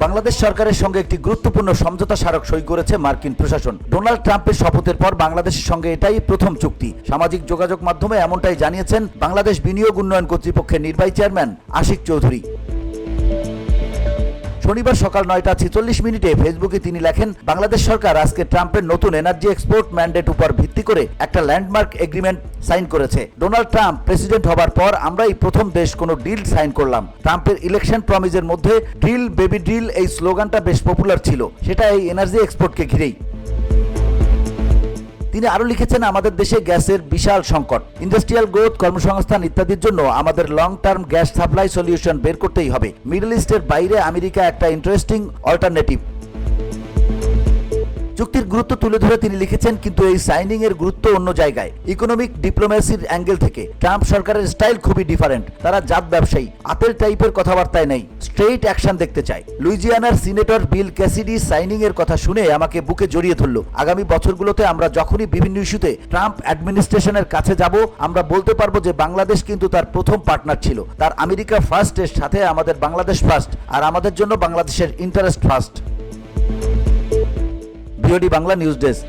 বাংলাদেশ সরকারের সঙ্গে একটি গুরুত্বপূর্ণ সমঝোতা স্মারক সই করেছে মার্কিন প্রশাসন। ডোনাল্ড ট্রাম্পের শপথের পর বাংলাদেশের সঙ্গে এটাই প্রথম চুক্তি। সামাজিক যোগাযোগ মাধ্যমে এমনটাই জানিয়েছেন বাংলাদেশ বিনিয়োগ উন্নয়ন কর্তৃপক্ষের নির্বাহী চেয়ারম্যান আশিক চৌধুরী। শনিবার সকাল 9:46 ফেসবুকে তিনি লেখেন, বাংলাদেশ সরকার আজকে ট্রাম্পের নতুন এনার্জি এক্সপোর্ট ম্যান্ডেট উপর ভিত্তি করে একটা ল্যান্ডমার্ক এগ্রিমেন্ট সাইন করেছে। ডোনাল্ড ট্রাম্প প্রেসিডেন্ট হবার পর আমরাই প্রথম দেশ কোনো ডিল সাইন করলাম। ট্রাম্পের ইলেকশন প্রমিজের মধ্যে ড্রিল বেবি ড্রিল এই স্লোগানটা বেশ পপুলার ছিল, সেটা এই এনার্জি এক্সপোর্টকে ঘিরেই। তিনি আরো লিখেছেন, আমাদের দেশে গ্যাসের বিশাল সংকট, ইন্ডাস্ট্রিয়াল গ্রোথ, কর্মসংস্থান ইত্যাদির জন্য আমাদের long term gas supply solution বের করতেই হবে। মিডল ইস্টের বাইরে আমেরিকা একটা ইন্টারেস্টিং অল্টারনেটিভ। চুক্তির গুরুত্ব তুলে ধরে তিনি লিখেছেন, কিন্তু এই সাইনিং এর গুরুত্ব অন্য জায়গায়। ইকোনমিক ডিপ্লোমেসির অ্যাঙ্গেল থেকে ট্রাম্প সরকারের স্টাইল খুবই ডিফারেন্ট। তারা জাত ব্যবসায়ী, আপেল টাইপের কথাবার্তায় নেই, স্ট্রেইট অ্যাকশন দেখতে চায়। লুইজিয়ানার সিনেটর বিল ক্যাসিডি সাইনিং এর কথা শুনে আমাকে বুকে জড়িয়ে ধরল। আগামী বছরগুলোতে আমরা যখনই বিভিন্ন ইস্যুতে ট্রাম্প অ্যাডমিনিস্ট্রেশনের কাছে যাব, আমরা বলতে পারবো যে বাংলাদেশ কিন্তু তার প্রথম পার্টনার ছিল। তার আমেরিকা ফার্স্টের সাথে আমাদের বাংলাদেশ ফার্স্ট, আর আমাদের জন্য বাংলাদেশের interest first. BOD Bangla news desk.